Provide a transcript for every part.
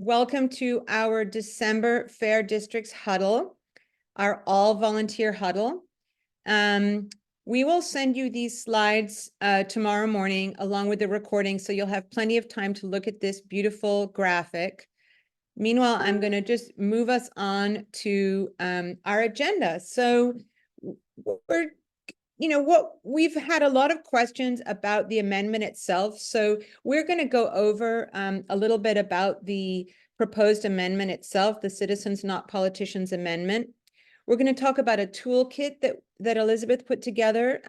Welcome to our December Fair Districts Huddle, our all volunteer huddle. We will send you these slides tomorrow morning along with the recording, so you'll have plenty of time to look at this beautiful graphic. Meanwhile, I'm going to just move us on to our agenda. So we've had a lot of questions about the amendment itself. So we're going to go over a little bit about the proposed amendment itself, the Citizens Not Politicians Amendment. We're going to talk about a toolkit that Elizabeth put together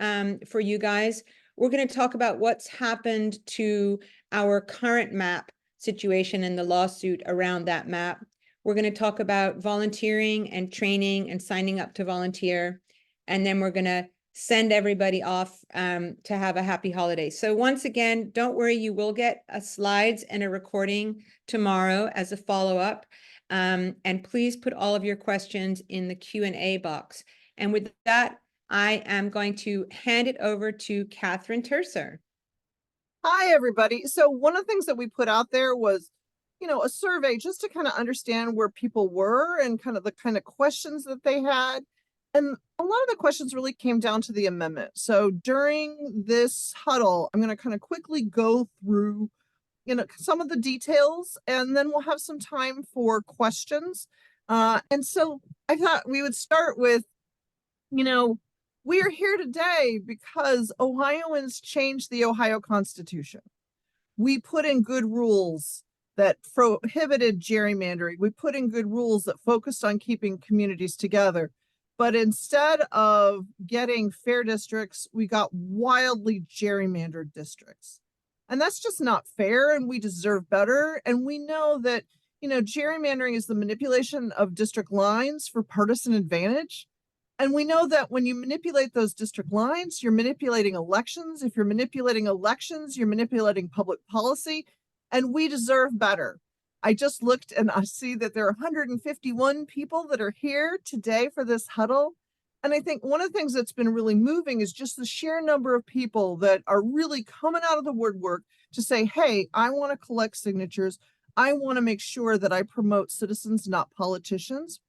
for you guys. We're going to talk about what's happened to our current map situation and the lawsuit around that map. We're going to talk about volunteering and training and signing up to volunteer. And then we're going to send everybody off to have a happy holiday. So once again, don't worry, you will get slides and a recording tomorrow as a follow-up. And please put all of your questions in the Q&A box. And with that, I am going to hand it over to Catherine Terser. Hi, everybody. So one of the things that we put out there was, a survey just to kind of understand where people were and kind of the kind of questions that they had. And a lot of the questions really came down to the amendment. So during this huddle, I'm going to kind of quickly go through, some of the details, and then we'll have some time for questions. And so I thought we would start with, we are here today because Ohioans changed the Ohio Constitution. We put in good rules that prohibited gerrymandering. We put in good rules that focused on keeping communities together. But instead of getting fair districts, we got wildly gerrymandered districts. And that's just not fair, and we deserve better. And we know that, gerrymandering is the manipulation of district lines for partisan advantage. And we know that when you manipulate those district lines, you're manipulating elections. If you're manipulating elections, you're manipulating public policy, and we deserve better. I just looked and I see that there are 151 people that are here today for this huddle. And I think one of the things that's been really moving is just the sheer number of people that are really coming out of the woodwork to say, hey, I want to collect signatures. I want to make sure that I promote citizens, not politicians.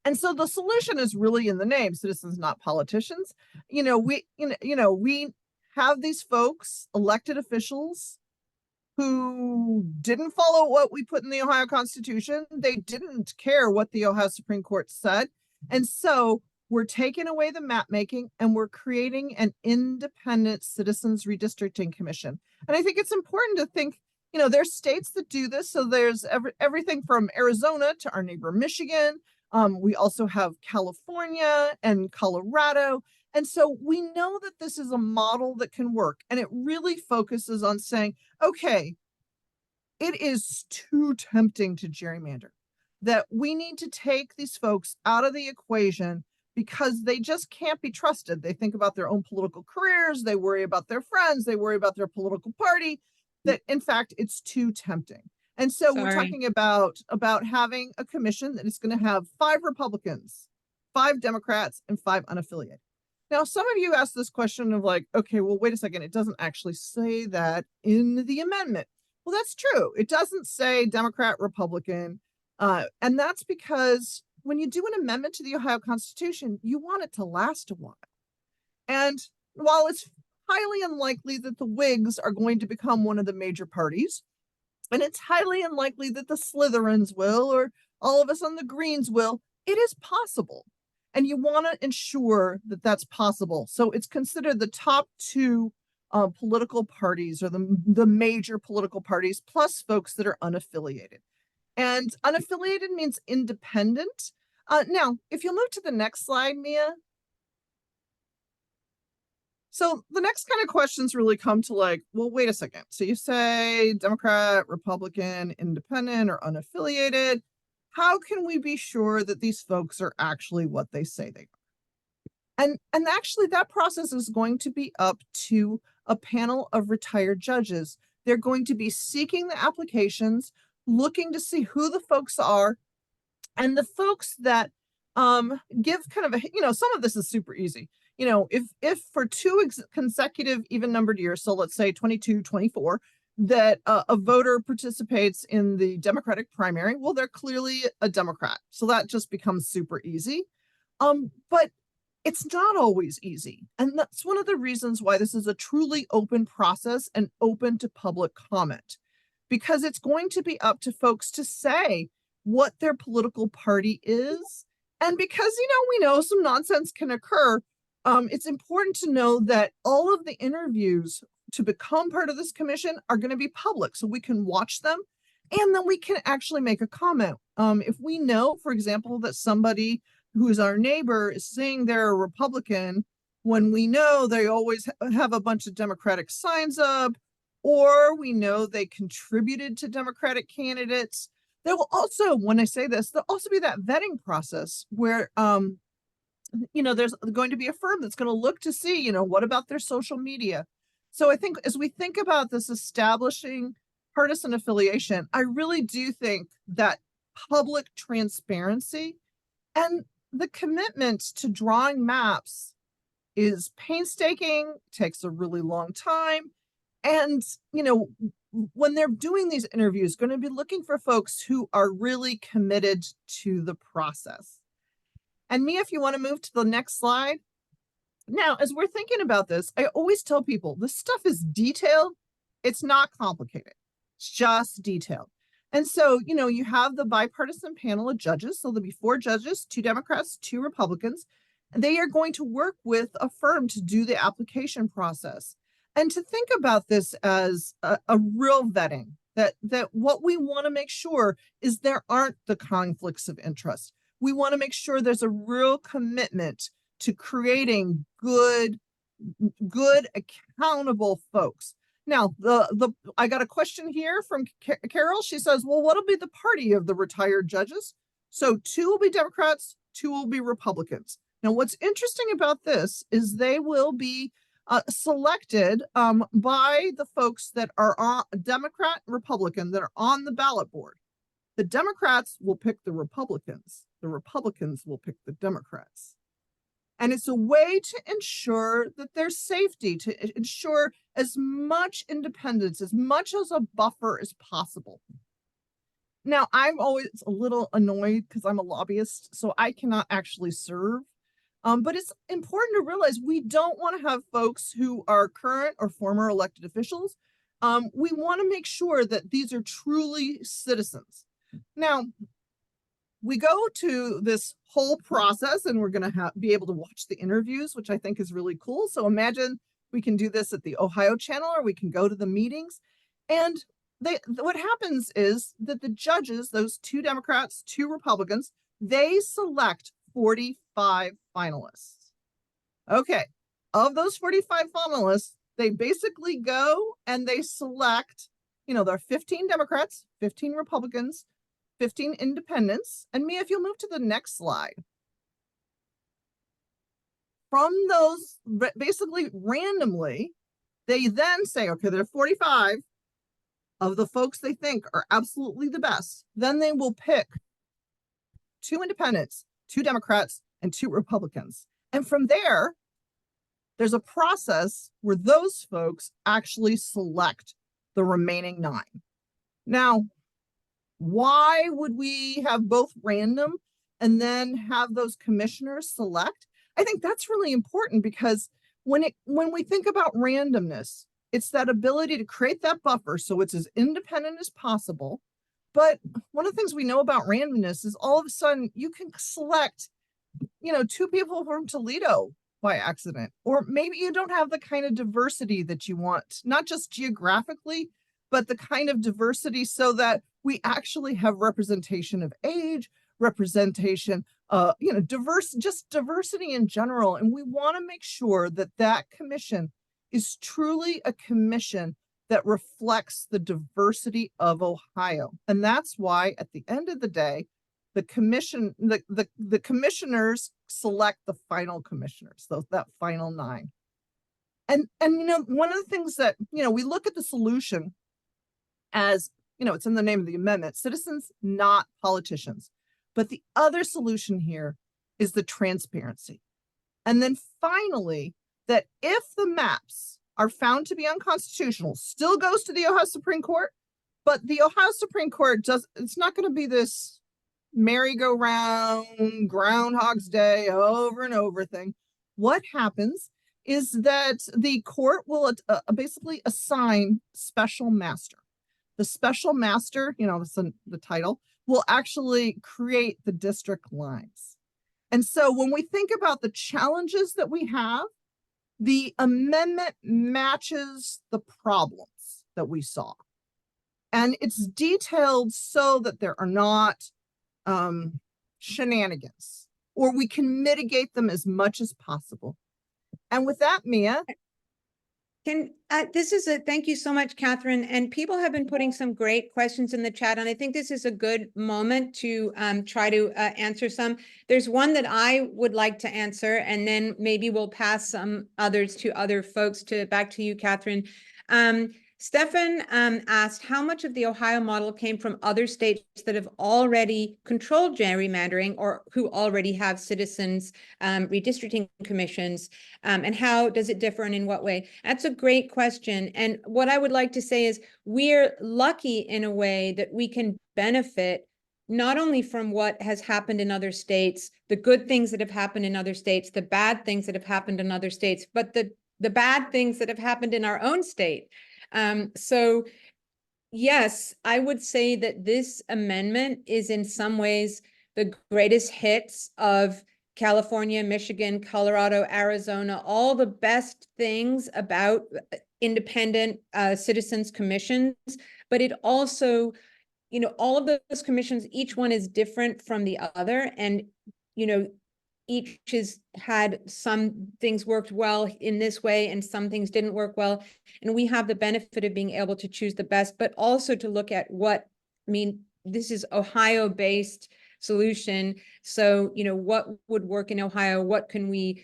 And so the solution is really in the name, citizens, not politicians. We have these folks, elected officials, who didn't follow what we put in the Ohio Constitution. They didn't care what the Ohio Supreme Court said. And so we're taking away the map making and we're creating an independent Citizens Redistricting Commission. And I think it's important to think, there's states that do this. So there's everything from Arizona to our neighbor Michigan. We also have California and Colorado. And so we know that this is a model that can work, and it really focuses on saying, okay, it is too tempting to gerrymander, that we need to take these folks out of the equation because they just can't be trusted. They think about their own political careers, they worry about their friends, they worry about their political party, that in fact, it's too tempting. And so we're talking about having a commission that is going to have 5 Republicans, 5 Democrats, and 5 unaffiliated. Now, some of you asked this question of like, okay, well, wait a second. It doesn't actually say that in the amendment. Well, that's true. It doesn't say Democrat, Republican. And that's because when you do an amendment to the Ohio Constitution, you want it to last a while. And while it's highly unlikely that the Whigs are going to become one of the major parties, and it's highly unlikely that the Slytherins will, or all of us on the Greens will, it is possible. And you want to ensure that that's possible. So it's considered the top 2 political parties, or the major political parties, plus folks that are unaffiliated. And unaffiliated means independent. Now, if you'll move to the next slide, Mia. So the next kind of questions really come to like, well, wait a second. So you say Democrat, Republican, independent, or unaffiliated. How can we be sure that these folks are actually what they say they are? And actually that process is going to be up to a panel of retired judges. They're going to be seeking the applications, looking to see who the folks are, and the folks that give kind of a, some of this is super easy. If for 2 consecutive even numbered years, so let's say 22, 24, that a voter participates in the Democratic primary, well, they're clearly a Democrat. So that just becomes super easy. But it's not always easy. And that's one of the reasons why this is a truly open process and open to public comment, because it's going to be up to folks to say what their political party is. And because, we know some nonsense can occur, it's important to know that all of the interviews to become part of this commission are going to be public, so we can watch them and then we can actually make a comment. If we know, for example, that somebody who is our neighbor is saying they're a Republican, when we know they always have a bunch of Democratic signs up, or we know they contributed to Democratic candidates, there will also, when I say this, there'll also be that vetting process where, there's going to be a firm that's going to look to see, what about their social media? So I think as we think about this establishing partisan affiliation, I really do think that public transparency and the commitment to drawing maps is painstaking, takes a really long time. And, when they're doing these interviews, going to be looking for folks who are really committed to the process. And Mia, if you want to move to the next slide. Now, as we're thinking about this, I always tell people this stuff is detailed. It's not complicated. It's just detailed. And so, you have the bipartisan panel of judges. So there'll be 4 judges, 2 Democrats, 2 Republicans. And they are going to work with a firm to do the application process. And to think about this as a real vetting, that what we want to make sure is there aren't the conflicts of interest. We want to make sure there's a real commitment to creating good, accountable folks. Now, I got a question here from Carol. She says, well, what'll be the party of the retired judges? So 2 will be Democrats, 2 will be Republicans. Now, what's interesting about this is they will be selected by the folks that are on Democrat and Republican that are on the ballot board. The Democrats will pick the Republicans. The Republicans will pick the Democrats. And it's a way to ensure that there's safety, to ensure as much independence, as much as a buffer as possible. Now, I'm always a little annoyed because I'm a lobbyist, so I cannot actually serve. But it's important to realize we don't want to have folks who are current or former elected officials. We want to make sure that these are truly citizens. Now, we go to this whole process and we're going to be able to watch the interviews, which I think is really cool. So imagine we can do this at the Ohio channel, or we can go to the meetings. And what happens is that the judges, those 2 Democrats, 2 Republicans, they select 45 finalists. Okay, of those 45 finalists, they basically go and they select, there are 15 Democrats, 15 Republicans, 15 independents. And Mia, if you'll move to the next slide. From those, basically randomly, they then say, okay, there are 45 of the folks they think are absolutely the best. Then they will pick 2 independents, 2 Democrats, and 2 Republicans. And from there, there's a process where those folks actually select the remaining 9. Now, why would we have both random and then have those commissioners select? I think that's really important because when we think about randomness, it's that ability to create that buffer so it's as independent as possible. But one of the things we know about randomness is all of a sudden you can select, 2 people from Toledo by accident, or maybe you don't have the kind of diversity that you want, not just geographically, but the kind of diversity so that we actually have representation of age, representation, diversity in general. And we want to make sure that that commission is truly a commission that reflects the diversity of Ohio. And that's why at the end of the day, the commissioners select the final commissioners, that final 9. And one of the things that, we look at the solution as, it's in the name of the amendment, citizens, not politicians. But the other solution here is the transparency. And then finally, that if the maps are found to be unconstitutional still goes to the Ohio Supreme Court, but the Ohio Supreme Court it's not going to be this merry-go-round, Groundhog's Day, over and over thing. What happens is that the court will basically assign special master. The special master, that's the title, will actually create the district lines. And so when we think about the challenges that we have, the amendment matches the problems that we saw. And it's detailed so that there are not shenanigans, or we can mitigate them as much as possible. And with that, Mia, thank you so much, Catherine. And people have been putting some great questions in the chat, and I think this is a good moment to try to answer some. There's one that I would like to answer, and then maybe we'll pass some others to other folks. Back to you, Catherine. Stefan asked how much of the Ohio model came from other states that have already controlled gerrymandering or who already have citizens redistricting commissions, and how does it differ and in what way? That's a great question. And what I would like to say is we're lucky in a way that we can benefit not only from what has happened in other states, the good things that have happened in other states, the bad things that have happened in other states, but the bad things that have happened in our own state. So yes, I would say that this amendment is in some ways the greatest hits of California, Michigan, Colorado, Arizona, all the best things about independent citizens commissions, but it also, all of those commissions, each one is different from the other. And, each has had some things worked well in this way and some things didn't work well. And we have the benefit of being able to choose the best, but also to look at this is Ohio-based solution. So, what would work in Ohio? What can we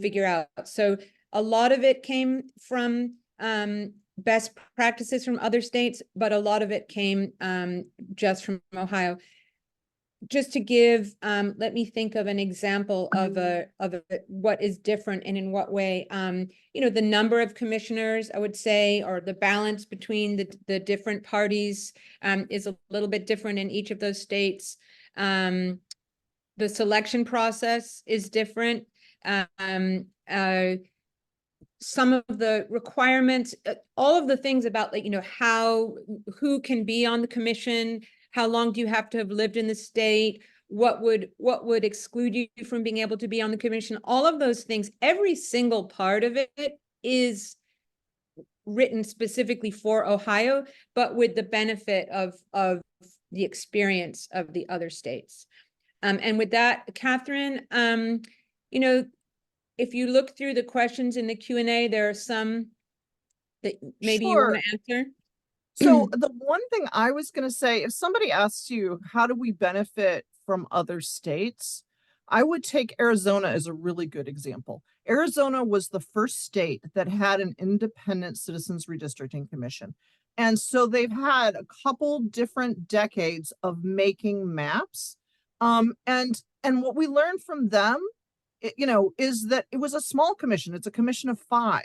figure out? So a lot of it came from best practices from other states, but a lot of it came just from Ohio. Just to give, let me think of an example of what is different and in what way. The number of commissioners, I would say, or the balance between the different parties is a little bit different in each of those states. The selection process is different. Some of the requirements, all of the things about who can be on the commission, how long do you have to have lived in the state? What would exclude you from being able to be on the commission? All of those things, every single part of it is written specifically for Ohio, but with the benefit of the experience of the other states. And with that, Catherine, if you look through the questions in the Q&A, there are some that maybe you want to answer. So the one thing I was going to say, if somebody asks you, how do we benefit from other states? I would take Arizona as a really good example. Arizona was the first state that had an independent citizens redistricting commission. And so they've had a couple different decades of making maps. And what we learned from them, is that it was a small commission. It's a commission of 5.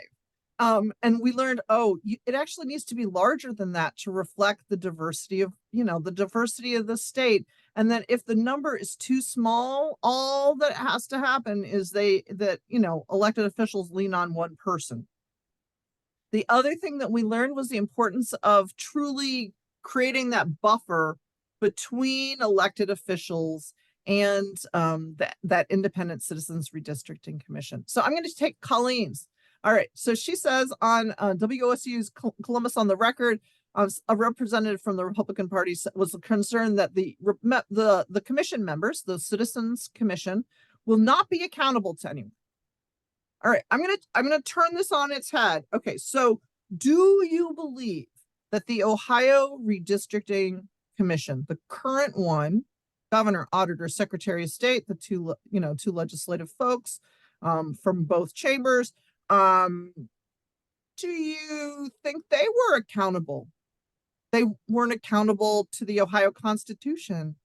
And we learned, it actually needs to be larger than that to reflect the diversity of, the state. And then if the number is too small, all that has to happen is elected officials lean on one person. The other thing that we learned was the importance of truly creating that buffer between elected officials and that independent citizens redistricting commission. So I'm going to take Colleen's. All right, so she says on WOSU's Columbus on the Record, a representative from the Republican Party was concerned that the commission members, the Citizens Commission, will not be accountable to anyone. All right, I'm gonna turn this on its head. Okay, so do you believe that the Ohio Redistricting Commission, the current one, governor, auditor, secretary of state, the two legislative folks from both chambers, do you think they were accountable? They weren't accountable to the Ohio Constitution.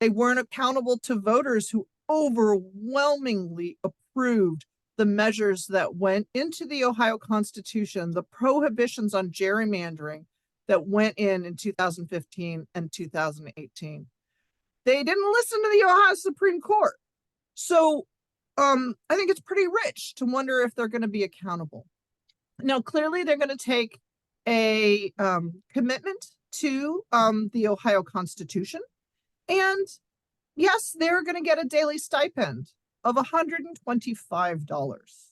They weren't accountable to voters who overwhelmingly approved the measures that went into the Ohio Constitution, the prohibitions on gerrymandering that went in 2015 and 2018. They didn't listen to the Ohio Supreme Court. So I think it's pretty rich to wonder if they're going to be accountable. Now, clearly, they're going to take a commitment to the Ohio Constitution. And yes, they're going to get a daily stipend of $125.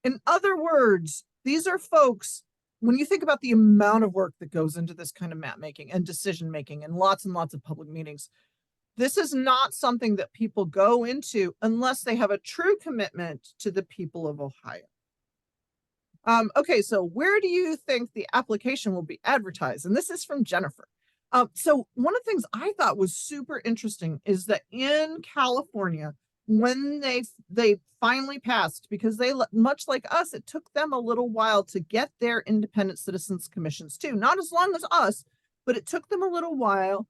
In other words, these are folks, when you think about the amount of work that goes into this kind of map making and decision making and lots of public meetings, this is not something that people go into unless they have a true commitment to the people of Ohio. Okay, so where do you think the application will be advertised? And this is from Jennifer. So one of the things I thought was super interesting is that in California, when they finally passed, because they, much like us, it took them a little while to get their independent citizens commissions too. Not as long as us, but it took them a little while.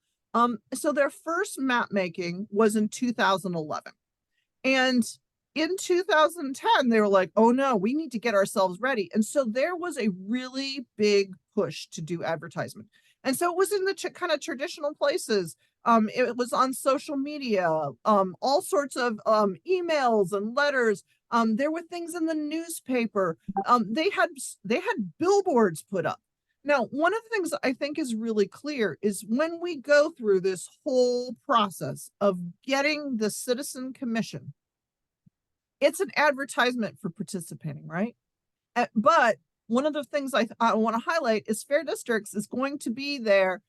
So their first map making was in 2011. And in 2010, they were like, oh no, we need to get ourselves ready. And so there was a really big push to do advertisement. And so it was in the kind of traditional places. It was on social media, all sorts of emails and letters. There were things in the newspaper. They had billboards put up. Now, one of the things I think is really clear is when we go through this whole process of getting the citizen commission, it's an advertisement for participating, right? But one of the things I want to highlight is Fair Districts is going to be there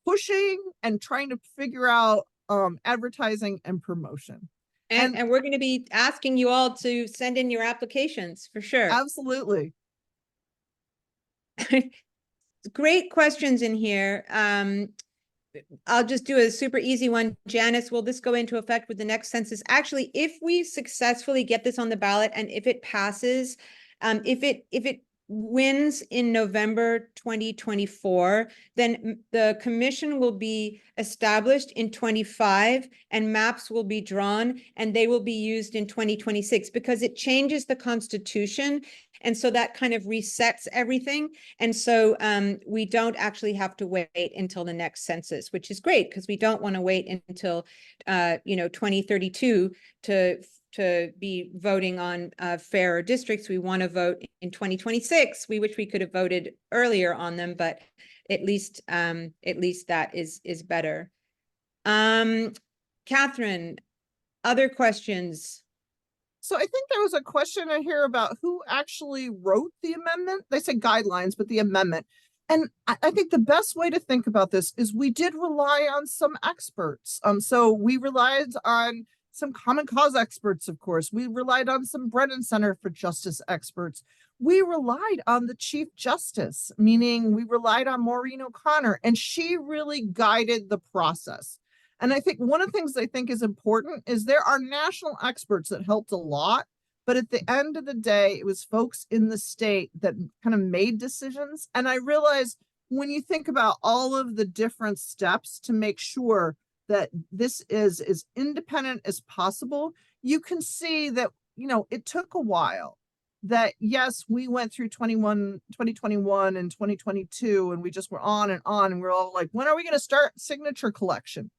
pushing and trying to figure out advertising and promotion. And we're going to be asking you all to send in your applications for sure. Absolutely. Great questions in here. I'll just do a super easy one. Janice, will this go into effect with the next census? Actually, if we successfully get this on the ballot and if it passes, if it wins in November 2024, then the commission will be established in 25 and maps will be drawn and they will be used in 2026 because it changes the Constitution. And so that kind of resets everything. And so we don't actually have to wait until the next census, which is great because we don't want to wait until 2032 to be voting on fairer districts. We want to vote in 2026. We wish we could have voted earlier on them, but at least that is better. Catherine, other questions? So I think there was a question in here about who actually wrote the amendment. They say guidelines, but the amendment. And I think the best way to think about this is we did rely on some experts. So we relied on some common cause experts, of course. We relied on some Brennan Center for Justice experts. We relied on the Chief Justice, meaning we relied on Maureen O'Connor, and she really guided the process. And I think one of the things I think is important is there are national experts that helped a lot, but at the end of the day, it was folks in the state that kind of made decisions. And I realize when you think about all of the different steps to make sure that this is as independent as possible, you can see that, it took a while. That yes, we went through 2021 and 2022, and we just were on, and we're all like, when are we going to start signature collection?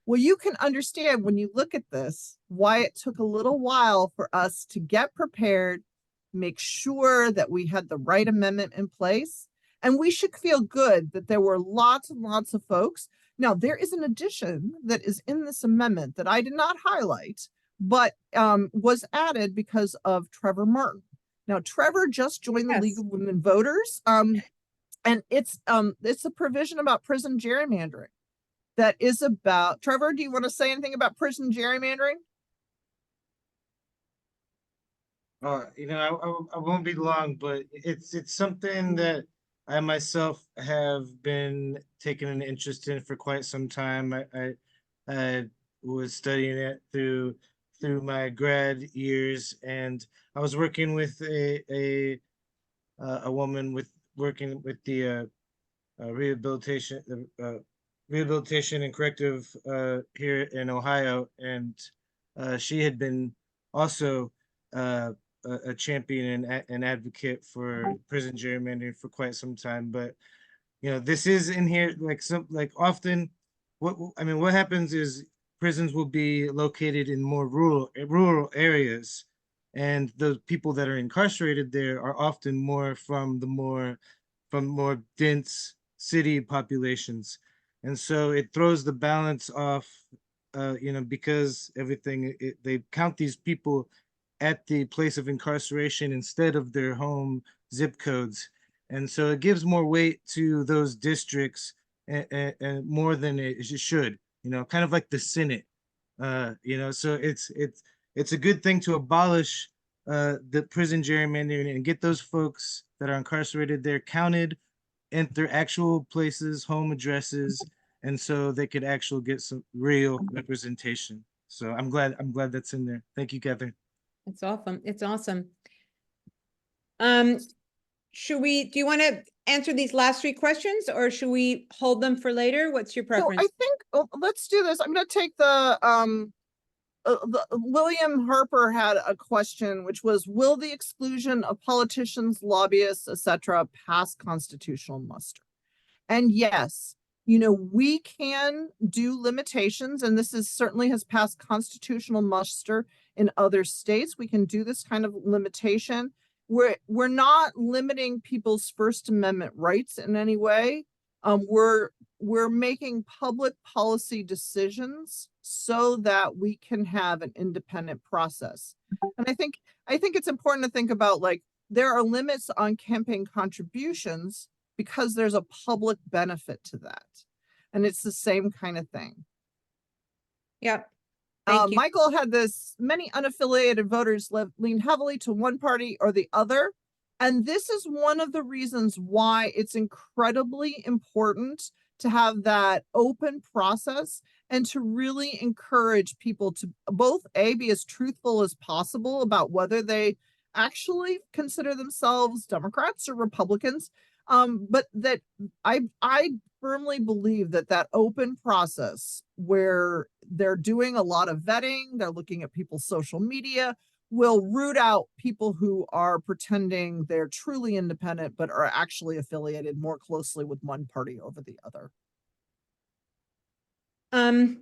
Well, you can understand when you look at this, why it took a little while for us to get prepared, make sure that we had the right amendment in place. And we should feel good that there were lots and lots of folks. Now, there is an addition that is in this amendment that I did not highlight, but was added because of Trevor Martin. Now, Trevor just joined the League of Women Voters, and it's a provision about prison gerrymandering. That is about, Trevor, do you want to say anything about prison gerrymandering? I won't be long, but it's something that I myself have been taking an interest in for quite some time. I was studying it through my grad years, and I was working with a woman working with the rehabilitation and corrective here in Ohio, and she had been also a champion and an advocate for prison gerrymandering for quite some time, but this is in here like often what happens is prisons will be located in more rural areas, and the people that are incarcerated there are often more from more dense city populations. And so it throws the balance off, because they count these people at the place of incarceration instead of their home zip codes. And so it gives more weight to those districts, and more than it should, kind of like the Senate. So it's a good thing to abolish the prison gerrymandering and get those folks that are incarcerated there counted at their actual places, home addresses, and so they could actually get some real representation. So I'm glad that's in there. Thank you, Catherine. It's awesome. It's awesome. Do you want to answer these last three questions, or should we hold them for later? What's your So preference? I think, let's do this. I'm going to take William Harper had a question, which was, will the exclusion of politicians, lobbyists, etc., pass constitutional muster? And yes, we can do limitations, and this is certainly has passed constitutional muster in other states. We can do this kind of limitation. We're not limiting people's First Amendment rights in any way. We're making public policy decisions so that we can have an independent process. And I think it's important to think about, like, there are limits on campaign contributions because there's a public benefit to that. And it's the same kind of thing. Yep. Thank you. Michael had this: many unaffiliated voters lean heavily to one party or the other. And this is one of the reasons why it's incredibly important to have that open process and to really encourage people to both be as truthful as possible about whether they actually consider themselves Democrats or Republicans. But that I firmly believe that open process, where they're doing a lot of vetting, they're looking at people's social media, will root out people who are pretending they're truly independent, but are actually affiliated more closely with one party over the other. I'm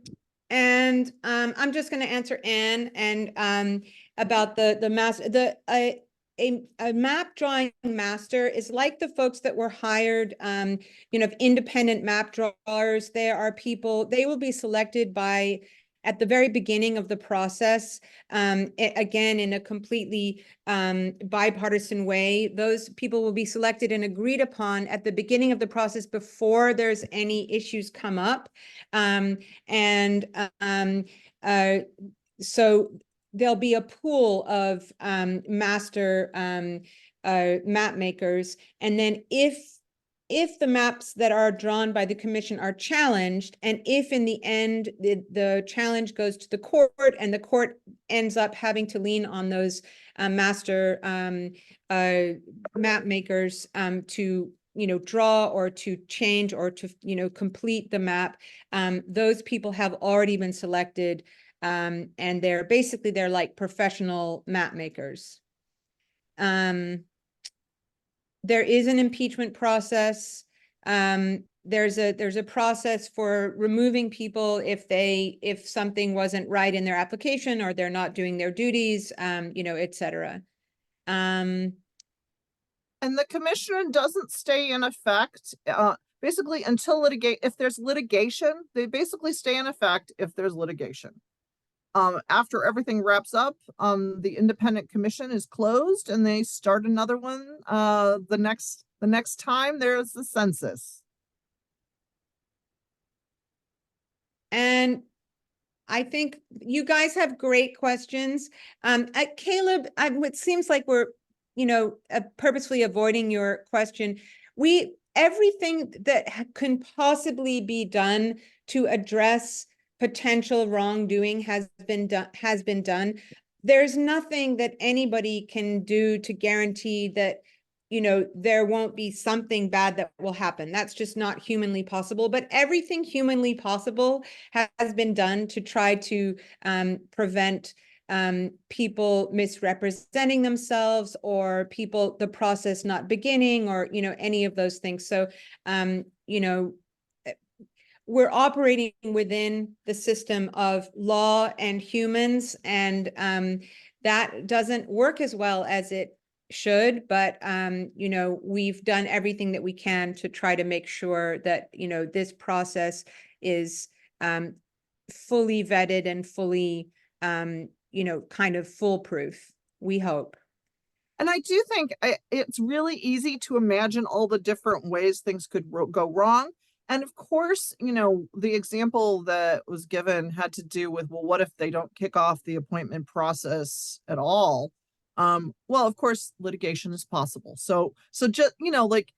just going to answer Anne and about a map drawing master is like the folks that were hired, independent map drawers. There are people, they will be selected at the very beginning of the process, again, in a completely bipartisan way. Those people will be selected and agreed upon at the beginning of the process before there's any issues come up. So there'll be a pool of master map makers. And then if the maps that are drawn by the commission are challenged, and if in the end the challenge goes to the court and the court ends up having to lean on those master map makers to draw or to change or to complete the map, those people have already been selected, and they're like professional map makers. There is an impeachment process. There's a process for removing people if something wasn't right in their application or they're not doing their duties, et cetera. And the commission doesn't stay in effect, basically until if there's litigation, they basically stay in effect if there's litigation. After everything wraps up, the independent commission is closed and they start another one the next time there's the census. And I think you guys have great questions. Caleb, it seems like we're purposefully avoiding your question. Everything that can possibly be done to address potential wrongdoing has been done. There's nothing that anybody can do to guarantee that there won't be something bad that will happen. That's just not humanly possible. But everything humanly possible has been done to try to prevent people misrepresenting themselves, or the process not beginning, or, any of those things. So, we're operating within the system of law and humans, and that doesn't work as well as it should, but we've done everything that we can to try to make sure that this process is fully vetted and fully kind of foolproof, we hope. And I do think it's really easy to imagine all the different ways things could go wrong. And of course, the example that was given had to do with, well, what if they don't kick off the appointment process at all? Well, of course, litigation is possible. So just, like,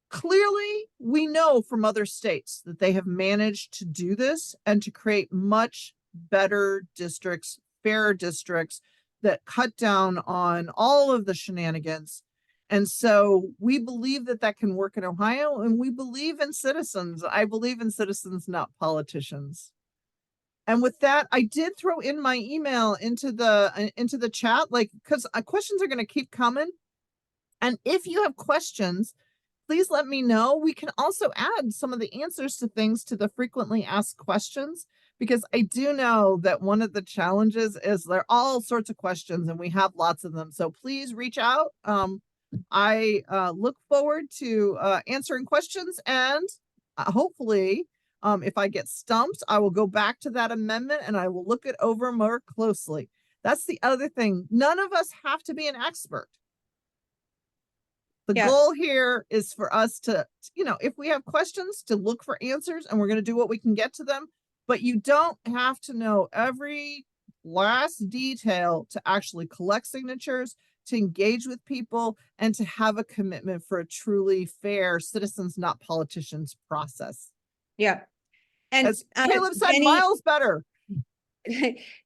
clearly we know from other states that they have managed to do this and to create much better districts, fairer districts that cut down on all of the shenanigans. And so we believe that that can work in Ohio, and we believe in citizens. I believe in citizens, not politicians. And with that, I did throw in my email into the chat, like, because questions are going to keep coming. And if you have questions, please let me know. We can also add some of the answers to things to the frequently asked questions, because I do know that one of the challenges is there are all sorts of questions and we have lots of them. So please reach out. I look forward to answering questions, and hopefully, if I get stumped, I will go back to that amendment and I will look it over more closely. That's the other thing. None of us have to be an expert. The goal here is for us to, if we have questions, to look for answers, and we're going to do what we can get to them. But you don't have to know every last detail to actually collect signatures, to engage with people, and to have a commitment for a truly fair citizens, not politicians process. Yeah. And as Caleb said, Jenny, miles better.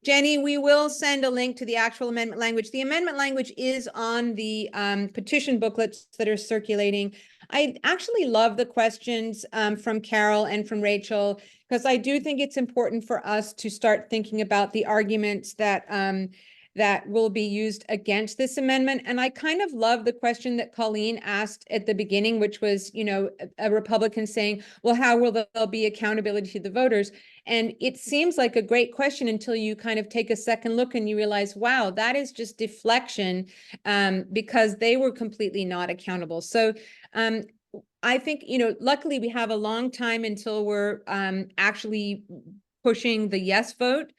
Jenny, we will send a link to the actual amendment language. The amendment language is on the petition booklets that are circulating. I actually love the questions from Carol and from Rachel, because I do think it's important for us to start thinking about the arguments that that will be used against this amendment. And I kind of love the question that Colleen asked at the beginning, which was, a Republican saying, well, how will there be accountability to the voters? And it seems like a great question until you kind of take a second look and you realize, wow, that is just deflection, because they were completely not accountable. So I think, luckily we have a long time until we're actually pushing the yes vote.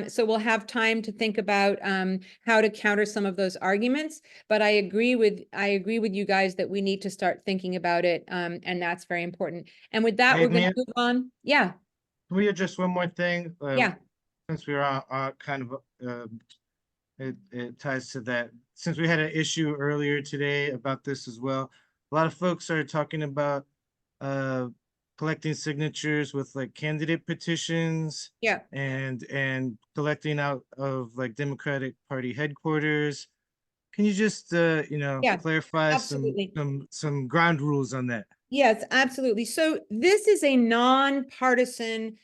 So we'll have time to think about how to counter some of those arguments. But I agree with you guys that we need to start thinking about it, and that's very important. And with that, we're going to move on. Yeah. Can we address one more thing? Yeah. Since we were on kind of, it ties to that. Since we had an issue earlier today about this as well, a lot of folks are talking about collecting signatures with like candidate petitions. Yeah. And collecting out of like Democratic Party headquarters. Can you just clarify some ground rules on that? Yes, absolutely. So this is a nonpartisan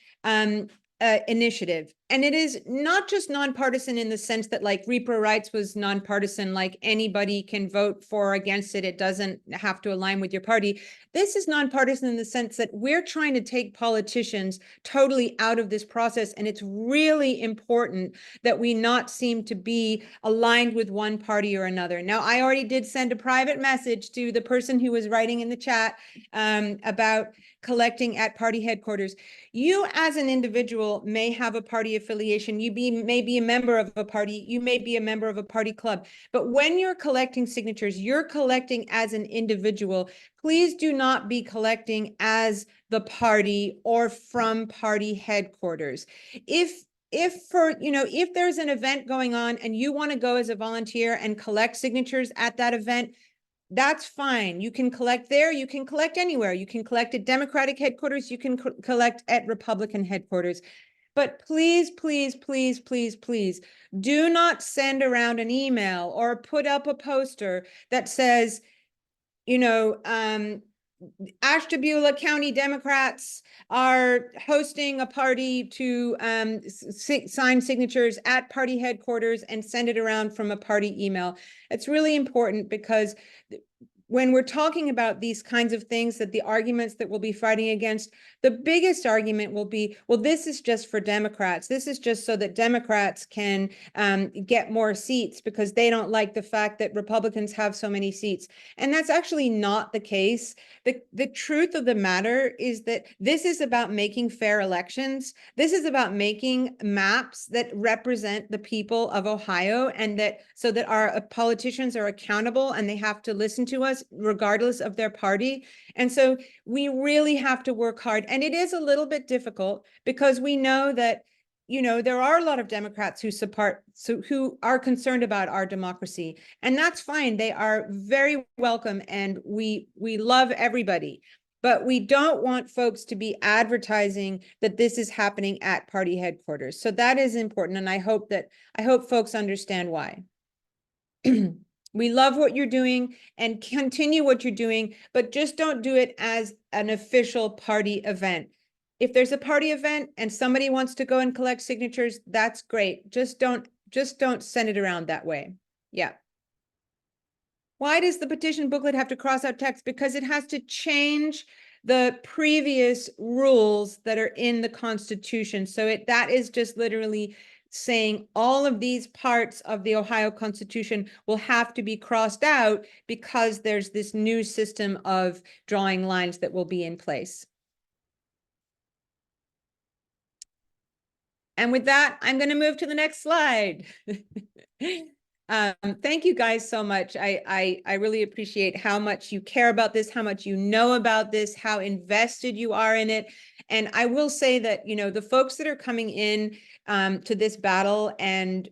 initiative, and it is not just nonpartisan in the sense that like Repro rights was nonpartisan, like anybody can vote for or against it. It doesn't have to align with your party. This is nonpartisan in the sense that we're trying to take politicians totally out of this process. And it's really important that we not seem to be aligned with one party or another. Now, I already did send a private message to the person who was writing in the chat about collecting at party headquarters. You as an individual may have a party affiliation. You may be a member of a party. You may be a member of a party club. But when you're collecting signatures, you're collecting as an individual. Please do not be collecting as the party or from party headquarters. If there's an event going on and you want to go as a volunteer and collect signatures at that event, that's fine. You can collect there. You can collect anywhere. You can collect at Democratic headquarters. You can collect at Republican headquarters. But please, please, please, please, please do not send around an email or put up a poster that says, Ashtabula County Democrats are hosting a party to sign signatures at party headquarters and send it around from a party email. It's really important because when we're talking about these kinds of things, that the arguments that we'll be fighting against, the biggest argument will be, well, this is just for Democrats. This is just so that Democrats can get more seats because they don't like the fact that Republicans have so many seats. And that's actually not the case. The truth of the matter is that this is about making fair elections. This is about making maps that represent the people of Ohio, and that so that our politicians are accountable and they have to listen to us regardless of their party. And so we really have to work hard. And it is a little bit difficult because we know that, you know, there are a lot of Democrats who are concerned about our democracy, and that's fine. They are very welcome, and we love everybody. But we don't want folks to be advertising that this is happening at party headquarters. So that is important, and I hope folks understand why. We love what you're doing and continue what you're doing, but just don't do it as an official party event. If there's a party event and somebody wants to go and collect signatures, that's great. Just don't send it around that way. Yeah. Why does the petition booklet have to cross out text? Because it has to change the previous rules that are in the Constitution. So that is just literally saying all of these parts of the Ohio Constitution will have to be crossed out because there's this new system of drawing lines that will be in place. And with that, I'm going to move to the next slide. Thank you guys so much. I really appreciate how much you care about this, how much you know about this, how invested you are in it. And I will say that, you know, the folks that are coming in to this battle and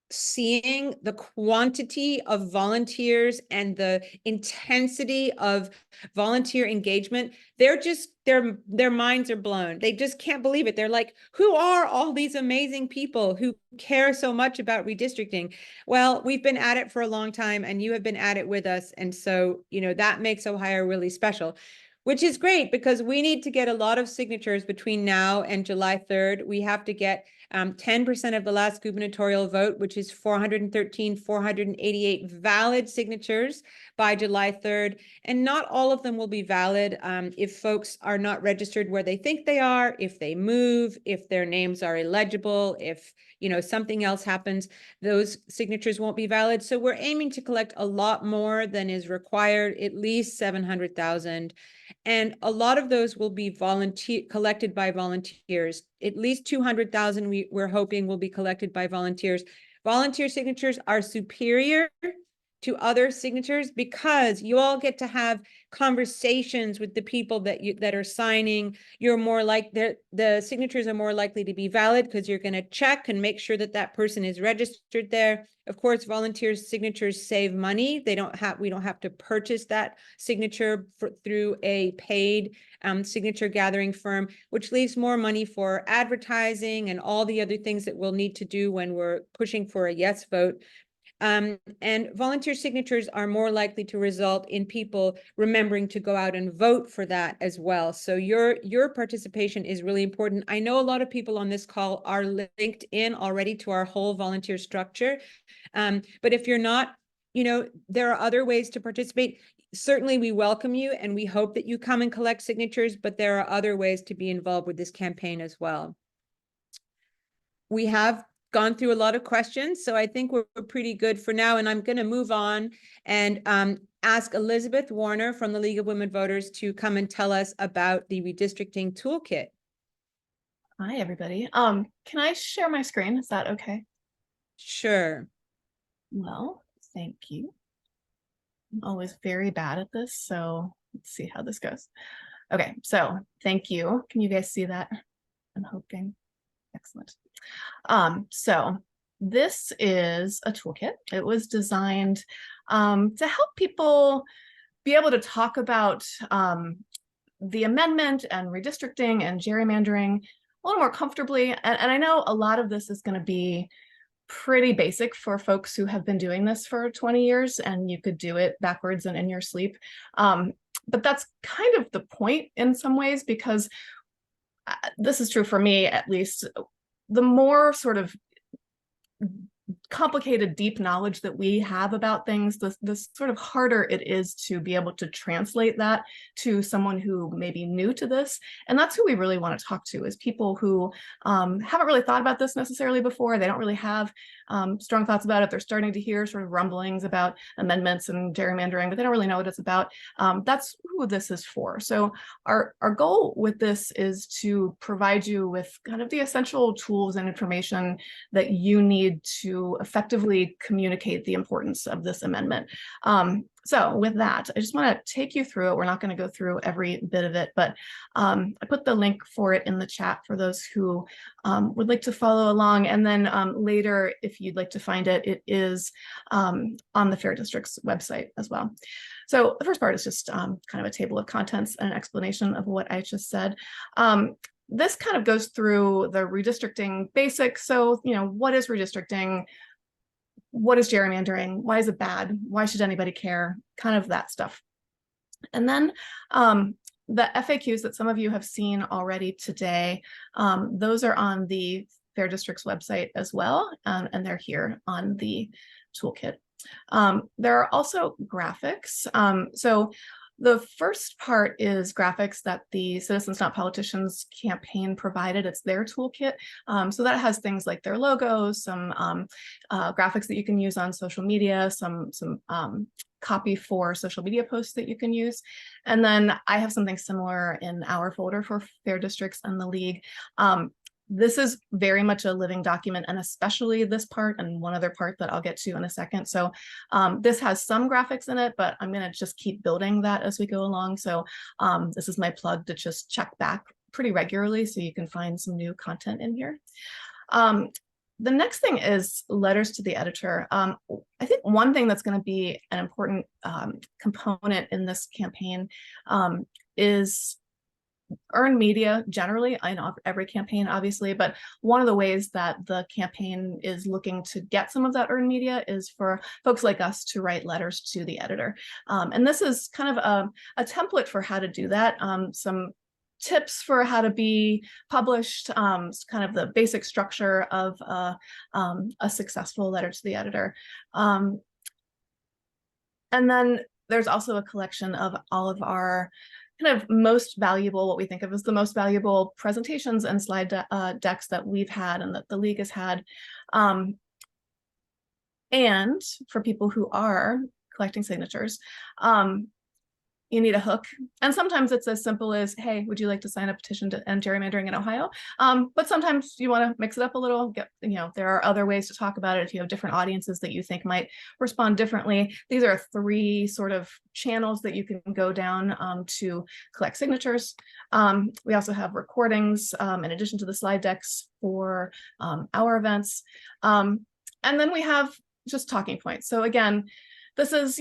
seeing the quantity of volunteers and the intensity of volunteer engagement, their minds are blown. They just can't believe it. They're like, who are all these amazing people who care so much about redistricting? Well, we've been at it for a long time, and you have been at it with us. And so, you know, that makes Ohio really special, which is great because we need to get a lot of signatures between now and July 3rd. We have to get 10% of the last gubernatorial vote, which is 488 valid signatures by July 3rd. And not all of them will be valid if folks are not registered where they think they are, if they move, if their names are illegible, if, you know, something else happens, those signatures won't be valid. So we're aiming to collect a lot more than is required, at least 700,000. And a lot of those will be collected by volunteers. At least 200,000 we're hoping will be collected by volunteers. Volunteer signatures are superior to other signatures because you all get to have conversations with the people that are signing. You're more like the signatures are more likely to be valid because you're going to check and make sure that that person is registered there. Of course, volunteers' signatures save money. We don't have to purchase that signature through a paid signature gathering firm, which leaves more money for advertising and all the other things that we'll need to do when we're pushing for a yes vote. And volunteer signatures are more likely to result in people remembering to go out and vote for that as well. So your participation is really important. I know a lot of people on this call are linked in already to our whole volunteer structure. But if you're not, you know, there are other ways to participate. Certainly we welcome you and we hope that you come and collect signatures, but there are other ways to be involved with this campaign as well. We have gone through a lot of questions, so I think we're pretty good for now. And I'm going to move on and ask Elizabeth Warner from the League of Women Voters to come and tell us about the redistricting toolkit. Hi, everybody. Can I share my screen? Is that okay? Sure. Well, thank you. I'm always very bad at this, so let's see how this goes. Okay, so thank you. Can you guys see that? I'm hoping. Excellent. So this is a toolkit. It was designed to help people be able to talk about the amendment and redistricting and gerrymandering a little more comfortably. And I know a lot of this is going to be pretty basic for folks who have been doing this for 20 years, and you could do it backwards and in your sleep. but that's kind of the point in some ways, because this is true for me, at least. The more sort of complicated, deep knowledge that we have about things, the sort of harder it is to be able to translate that to someone who may be new to this. And that's who we really want to talk to, is people who haven't really thought about this necessarily before. They don't really have strong thoughts about it. They're starting to hear sort of rumblings about amendments and gerrymandering, but they don't really know what it's about. That's who this is for. So our goal with this is to provide you with kind of the essential tools and information that you need to effectively communicate the importance of this amendment. So with that, I just want to take you through it. We're not going to go through every bit of it, but I put the link for it in the chat for those who would like to follow along. And then later, if you'd like to find it, it is on the Fair District's website as well. So the first part is just kind of a table of contents and an explanation of what I just said. This kind of goes through the redistricting basics. So, what is redistricting? What is gerrymandering? Why is it bad? Why should anybody care? Kind of that stuff. And then the FAQs that some of you have seen already today, those are on the Fair District's website as well, and they're here on the toolkit. There are also graphics. So the first part is graphics that the Citizens Not Politicians campaign provided. It's their toolkit. So that has things like their logos, some graphics that you can use on social media, some copy for social media posts that you can use. And then I have something similar in our folder for Fair Districts and the League. This is very much a living document, and especially this part and one other part that I'll get to in a second. So this has some graphics in it, but I'm going to just keep building that as we go along. So this is my plug to just check back pretty regularly so you can find some new content in here. The next thing is letters to the editor. I think one thing that's going to be an important component in this campaign is earned media generally. I know every campaign, obviously, but one of the ways that the campaign is looking to get some of that earned media is for folks like us to write letters to the editor. And this is kind of a template for how to do that. Some tips for how to be published, kind of the basic structure of a successful letter to the editor. And then there's also a collection of all of our kind of most valuable, what we think of as the most valuable presentations and slide decks that we've had and that the League has had. And for people who are collecting signatures, you need a hook. And sometimes it's as simple as, hey, would you like to sign a petition to end gerrymandering in Ohio? But sometimes you want to mix it up a little. There are other ways to talk about it if you have different audiences that you think might respond differently. These are 3 sort of channels that you can go down to collect signatures. We also have recordings in addition to the slide decks for our events. And then we have just talking points. So again, this is,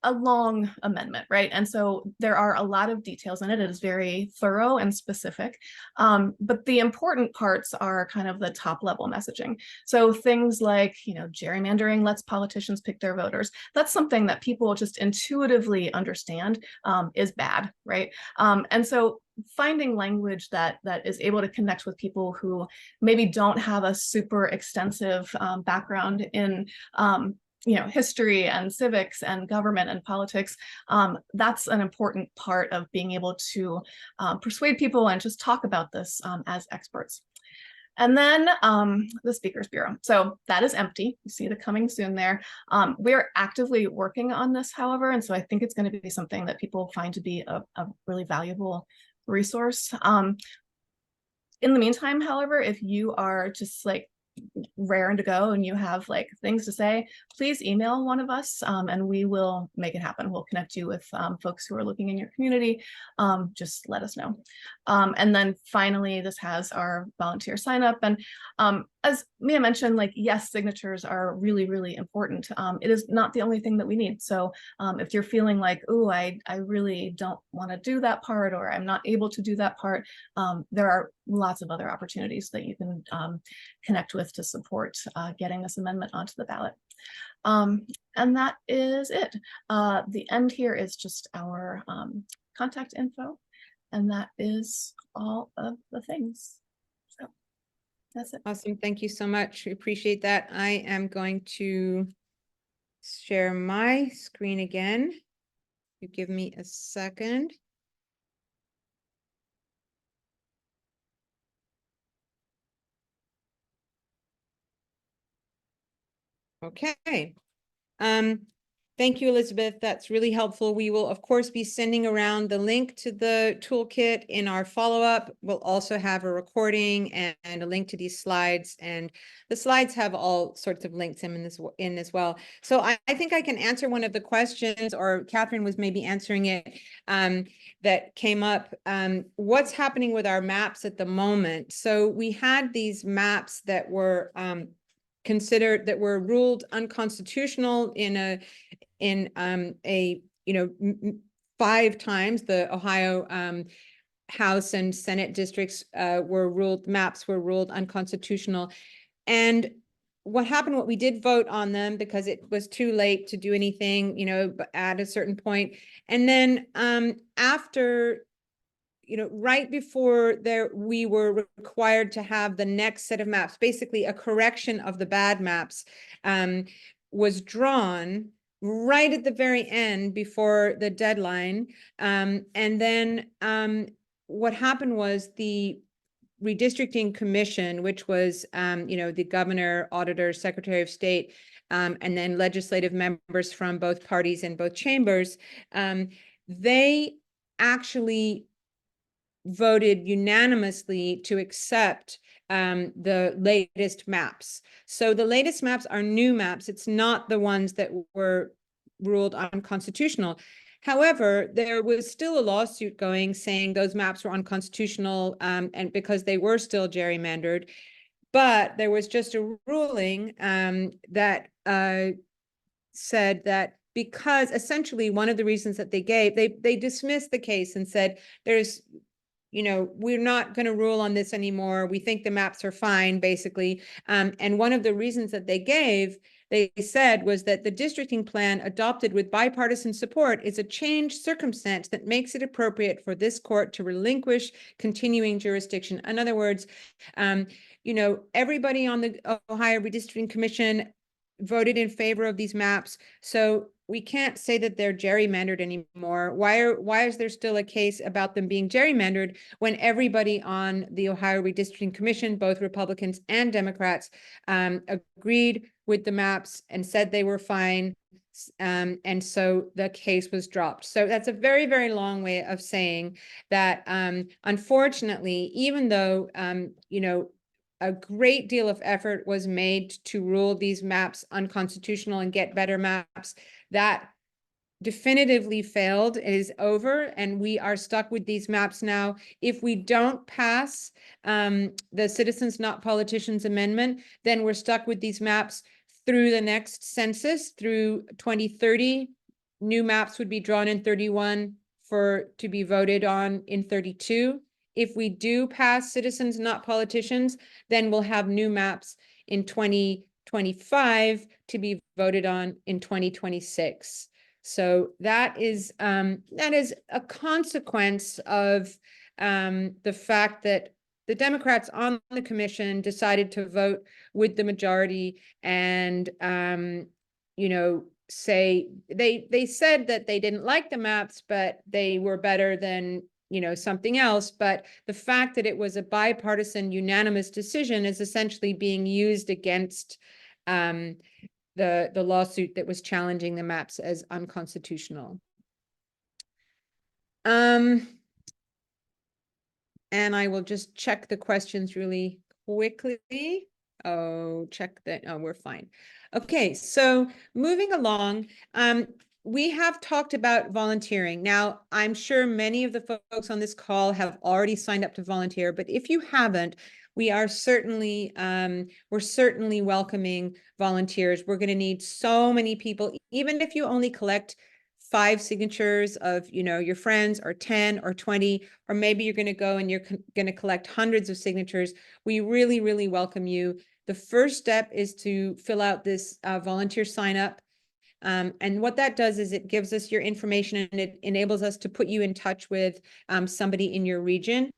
a long amendment, right? And so there are a lot of details in it. It is very thorough and specific. But the important parts are kind of the top level messaging. So things like, gerrymandering lets politicians pick their voters. That's something that people just intuitively understand is bad, right? And so finding language that is able to connect with people who maybe don't have a super extensive background in history and civics and government and politics, that's an important part of being able to persuade people and just talk about this as experts. And then the Speakers Bureau. So that is empty. You see the coming soon there. We're actively working on this, however, and so I think it's going to be something that people find to be a really valuable resource. In the meantime, however, if you are just like raring to go and you have like things to say, please email one of us and we will make it happen. We'll connect you with folks who are looking in your community. Just let us know. And then finally, this has our volunteer sign up. And as Mia mentioned, like, yes, signatures are really, really important. It is not the only thing that we need. So if you're feeling like, oh, I really don't want to do that part, or I'm not able to do that part, there are lots of other opportunities that you can connect with to support getting this amendment onto the ballot. And that is it. The end here is just our contact info, and that is all of the things. So that's it. Awesome. Thank you so much. We appreciate that. I am going to share my screen again. You give me a second. Okay. Thank you, Elizabeth. That's really helpful. We will, of course, be sending around the link to the toolkit in our follow-up. We'll also have a recording and a link to these slides, and the slides have all sorts of links in as well. So I think I can answer one of the questions, or Catherine was maybe answering it, that came up. What's happening with our maps at the moment? So we had these maps that were considered, that were ruled unconstitutional in a 5 times. The Ohio House and Senate districts maps were ruled unconstitutional. And what happened, what we did vote on them because it was too late to do anything, at a certain point. And then after, right before we were required to have the next set of maps, basically a correction of the bad maps, was drawn right at the very end before the deadline. And then what happened was the redistricting commission, which was, the governor, auditor, secretary of state, and then legislative members from both parties in both chambers, they actually voted unanimously to accept the latest maps. So the latest maps are new maps. It's not the ones that were ruled unconstitutional. However, there was still a lawsuit going saying those maps were unconstitutional, and because they were still gerrymandered. But there was just a ruling that said that, because essentially one of the reasons that they gave, they dismissed the case and said, we're not going to rule on this anymore. We think the maps are fine, basically. And one of the reasons that they gave, they said, was that the districting plan adopted with bipartisan support is a changed circumstance that makes it appropriate for this court to relinquish continuing jurisdiction. In other words, everybody on the Ohio Redistricting Commission voted in favor of these maps. So we can't say that they're gerrymandered anymore. Why is there still a case about them being gerrymandered when everybody on the Ohio Redistricting Commission, both Republicans and Democrats, agreed with the maps and said they were fine? And so the case was dropped. So that's a very, very long way of saying that, unfortunately, even though, a great deal of effort was made to rule these maps unconstitutional and get better maps, that definitively failed. It is over, and we are stuck with these maps now. If we don't pass the Citizens Not Politicians Amendment, then we're stuck with these maps through the next census, through 2030. New maps would be drawn in 31 to be voted on in 32. If we do pass Citizens Not Politicians, then we'll have new maps in 2025 to be voted on in 2026. So that is a consequence of the fact that the Democrats on the commission decided to vote with the majority, and say they said that they didn't like the maps, but they were better than something else. But the fact that it was a bipartisan unanimous decision is essentially being used against the lawsuit that was challenging the maps as unconstitutional. And I will just check the questions really quickly. Check that. Oh, we're fine. Okay, so moving along, we have talked about volunteering. Now, I'm sure many of the folks on this call have already signed up to volunteer, but if you haven't, we are certainly, we're certainly welcoming volunteers. We're going to need so many people, even if you only collect 5 signatures of, your friends, or 10 or 20, or maybe you're going to go and you're going to collect hundreds of signatures. We really, really welcome you The first step is to fill out this volunteer sign up. And what that does is it gives us your information and it enables us to put you in touch with somebody in your region.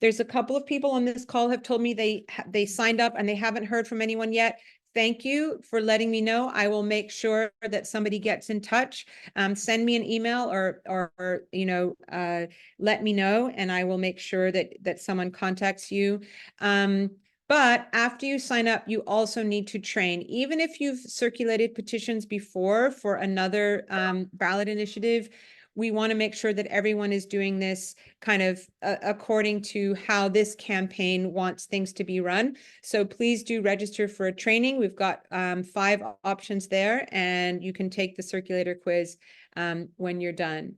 There's a couple of people on this call have told me they signed up and they haven't heard from anyone yet. Thank you for letting me know. I will make sure that somebody gets in touch. Send me an email or let me know, and I will make sure that someone contacts you. But after you sign up, you also need to train. Even if you've circulated petitions before for another ballot initiative, we want to make sure that everyone is doing this kind of according to how this campaign wants things to be run. So please do register for a training. We've got 5 options there, and you can take the circulator quiz when you're done.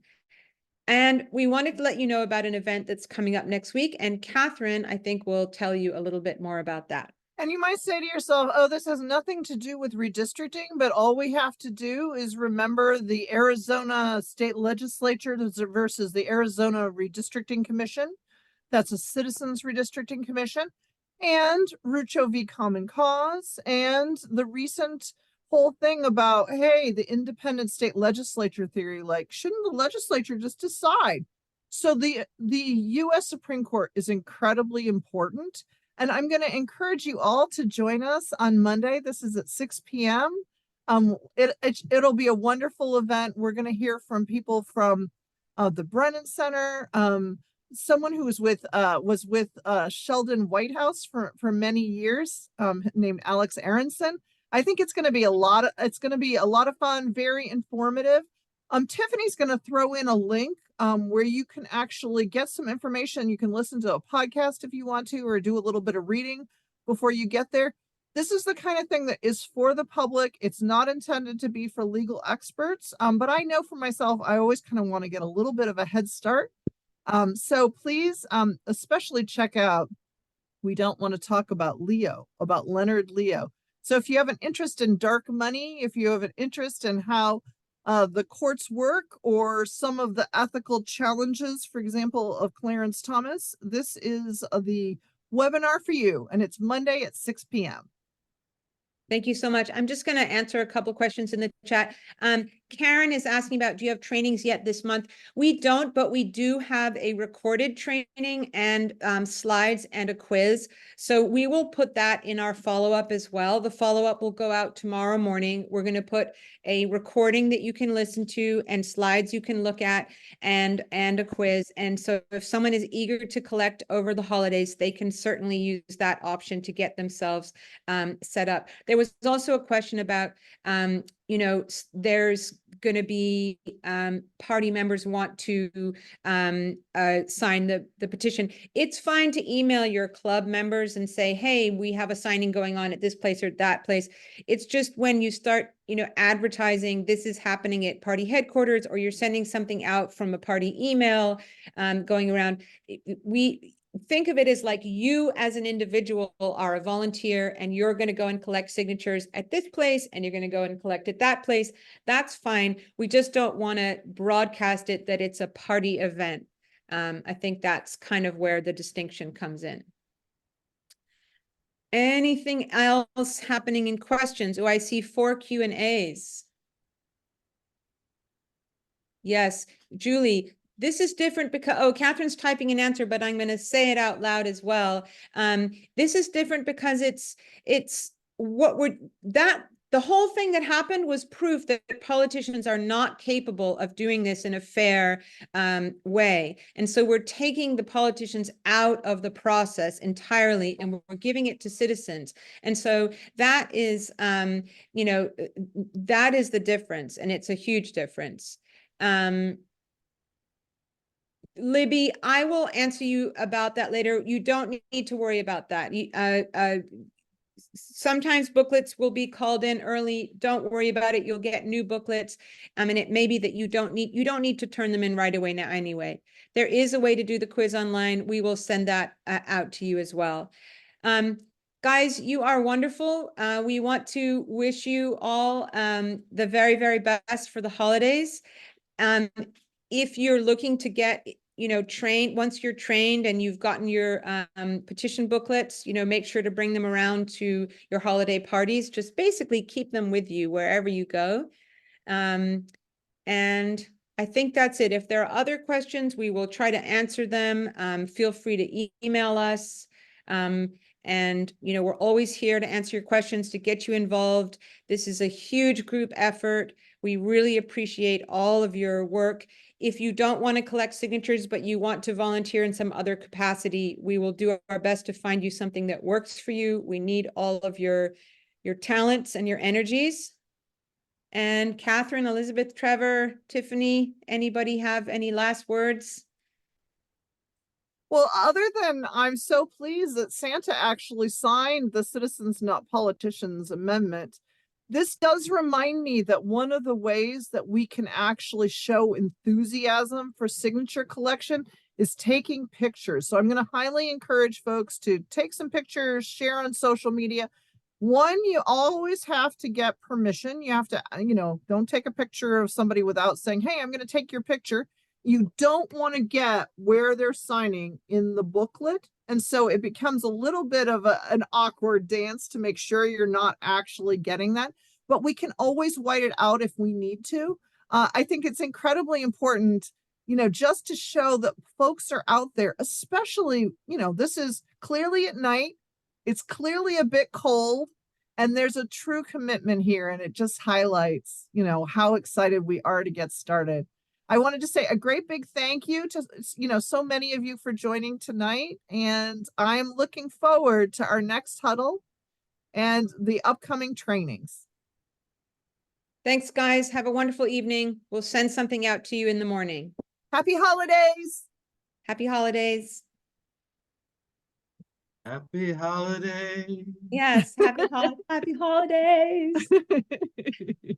And we wanted to let you know about an event that's coming up next week. And Catherine, I think, will tell you a little bit more about that. And you might say to yourself, oh, this has nothing to do with redistricting, but all we have to do is remember the Arizona State Legislature versus the Arizona Redistricting Commission. That's a Citizens Redistricting Commission, and Rucho v. Common Cause, and the recent whole thing about, hey, the independent state legislature theory, like, shouldn't the legislature just decide? So the US Supreme Court is incredibly important. And I'm going to encourage you all to join us on Monday. This is at 6 p.m. It'll be a wonderful event. We're going to hear from people from the Brennan Center, someone who was with Sheldon Whitehouse for many years, named Alex Aronson. I think it's going to be a lot of fun, very informative. Tiffany's going to throw in a link where you can actually get some information. You can listen to a podcast if you want to, or do a little bit of reading before you get there. This is the kind of thing that is for the public. It's not intended to be for legal experts. But I know for myself, I always kind of want to get a little bit of a head start. So please, especially check out, we don't want to talk about Leonard Leo. So if you have an interest in dark money, if you have an interest in how the courts work, or some of the ethical challenges, for example, of Clarence Thomas, this is the webinar for you, and it's Monday at 6 p.m. Thank you so much. I'm just going to answer a couple questions in the chat. Karen is asking about, do you have trainings yet this month? We don't, but we do have a recorded training and slides and a quiz. So we will put that in our follow-up as well. The follow-up will go out tomorrow morning. We're going to put a recording that you can listen to and slides you can look at and a quiz. And so if someone is eager to collect over the holidays, they can certainly use that option to get themselves set up. There was also a question about, there's going to be party members want to sign the petition. It's fine to email your club members and say, hey, we have a signing going on at this place or that place. It's just when you start, advertising this is happening at party headquarters, or you're sending something out from a party email going around, we think of it as like you as an individual are a volunteer and you're going to go and collect signatures at this place and you're going to go and collect at that place. That's fine. We just don't want to broadcast it that it's a party event. I think that's kind of where the distinction comes in. Anything else happening in questions? Oh, I see 4 Q&As. Yes, Julie. This is different because, Catherine's typing an answer, but I'm going to say it out loud as well. This is different because the whole thing that happened was proof that politicians are not capable of doing this in a fair way. And so we're taking the politicians out of the process entirely, and we're giving it to citizens. And so that is, that is the difference, and it's a huge difference. Libby, I will answer you about that later. You don't need to worry about that. Sometimes booklets will be called in early. Don't worry about it. You'll get new booklets. And it may be that you don't need to turn them in right away now anyway. There is a way to do the quiz online. We will send that out to you as well. Guys, you are wonderful. We want to wish you all the very, very best for the holidays. If you're looking to get once you're trained and you've gotten your petition booklets, make sure to bring them around to your holiday parties. Just basically keep them with you wherever you go. And I think that's it. If there are other questions, we will try to answer them. Feel free to email us. And, we're always here to answer your questions, to get you involved. This is a huge group effort. We really appreciate all of your work. If you don't want to collect signatures, but you want to volunteer in some other capacity, we will do our best to find you something that works for you. We need all of your talents and your energies. And Catherine, Elizabeth, Trevor, Tiffany, anybody have any last words? Well, other than I'm so pleased that Santa actually signed the Citizens Not Politicians Amendment, this does remind me that one of the ways that we can actually show enthusiasm for signature collection is taking pictures. So I'm going to highly encourage folks to take some pictures, share on social media. One, you always have to get permission. You have to, don't take a picture of somebody without saying, hey, I'm going to take your picture. You don't want to get where they're signing in the booklet. And so it becomes a little bit of an awkward dance to make sure you're not actually getting that. But we can always white it out if we need to. I think it's incredibly important, just to show that folks are out there, especially, this is clearly at night. It's clearly a bit cold. And there's a true commitment here. And it just highlights, how excited we are to get started. I wanted to say a great big thank you to, so many of you for joining tonight. And I'm looking forward to our next huddle and the upcoming trainings. Thanks, guys. Have a wonderful evening. We'll send something out to you in the morning. Happy holidays. Happy holidays. Happy holiday. Yes, happy holidays.